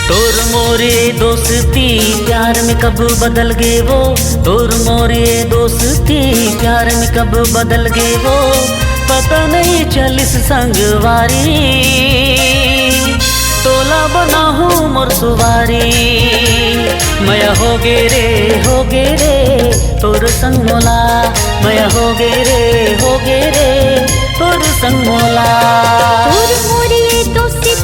तोर मोरे दोस्ती प्यार में कब बदल गए वो, तोर मोरे दोस्ती प्यार में कब बदल गए वो, पता नहीं चलिस संगवारी तोला बना हूँ मोर सुवारी। मैं हो गे रे तोर संग मोला, मैं हो गे रे तोर संग मोला। तोर मोरे दोस्ती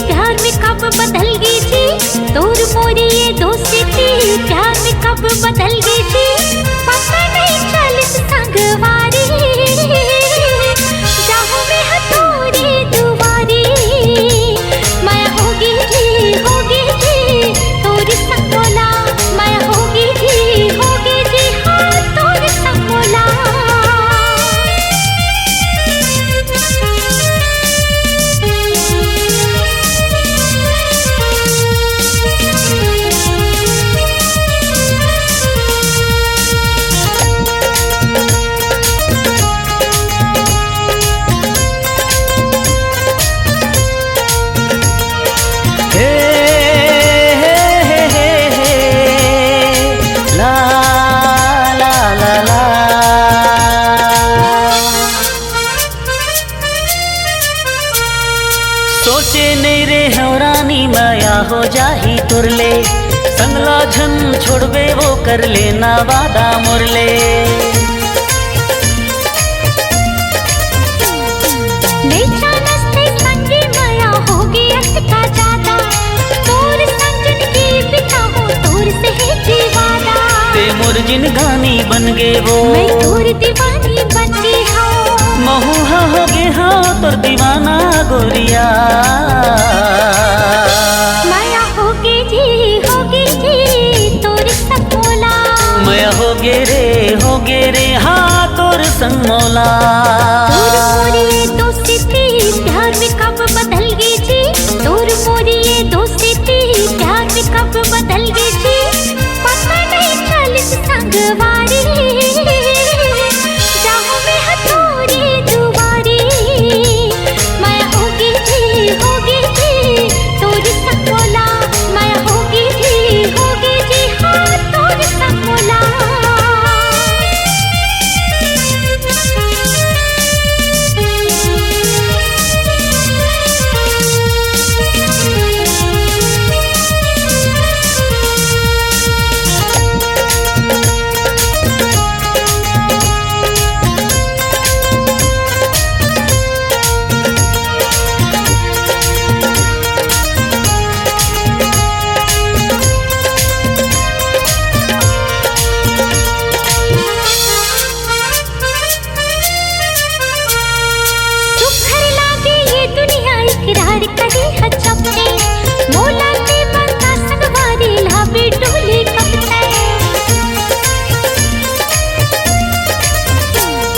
प्यार में कब बदल गई थी, तोर मोरे दोस्ती प्यार में कब बदल गई थी, पता नहीं चलिस संगवारी जाहू में हथौड़ी दुवारी। मैं होगी जी तोर संग मोला, मैं होगी जी हाँ तोर संग मोला। सोचे नहीं रे हवरानी माया हो जाही तुरले, संगला झन छोड़बे वो कर लेना वादा मुरले। ते मोर जिन गानी बन गे वो, मैं तोर दीवानी बन गई हूँ, महू हो गे हाँ तोर दीवाना गोरिया। माया होगी जी तोर संग मोला, मैं हो गे रे हाँ तोर संग मोला। तोर मोरी दोस्ती प्यार में कब बदल गई थी, तोर मोरी दोस्ती प्यार में कब बदल गई थी, पता नहीं चलिस संगवारी जाहू में हथौड़ी दुवारी। मैं होगी जी तोर संग मोला, मैं होगी जी हाँ तोर संग मोला।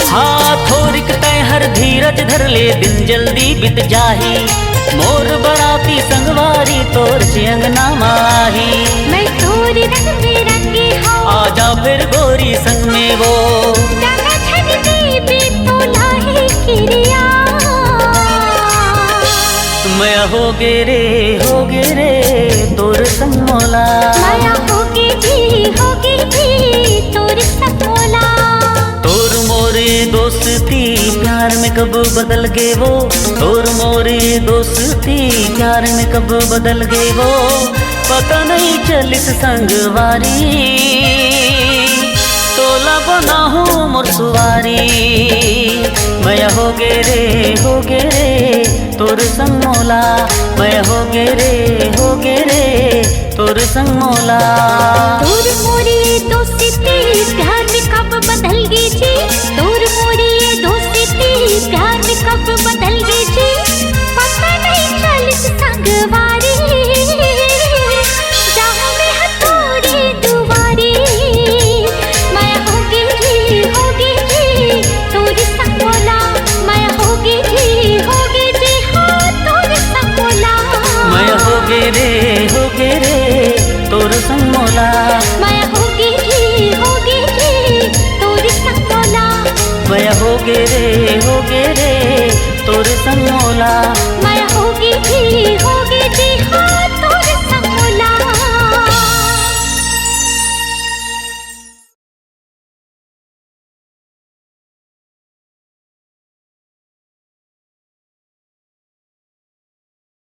हाँ थोरिक तय हर धीरज धर ले दिन जल्दी बीत जाही, मोर बराती संगवारी तोर चिंगना माही। मैं तोर रंग में रंगी हूँ, आजा फिर गोरी संग में वो, जाना छन दीबी तोला है किरिया। मैं हो गे रे तोर संग मोला, माया होगी जी तोर संग मोला। तोर मोरे दोस्ती प्यार में कब बदल गए वो, तोर मोरे दोस्ती प्यार में कब बदल गए वो, पता नहीं चलिस संगवारी तोला बना हूँ मोर सुवारी। मैं हो गे रे तोर संग मोला, मैं हो गे रे तोर संग मोला। तोर मोरी दोस्ती प्यार में कब बदल गई थी, तोर मोरी दोस्ती प्यार में कब बदल गई थी, पता नहीं चलिस संगवारी जाहू में हथौड़ी दुवारी। मैं होगी जी तोर संग मोला, मैं होगी जी हाँ तोर संग मोला। मैं हो गे रे तोर संग मोला, मैं होगी जी तोर संग मोला। मैं हो गे रे तोर संग मोला।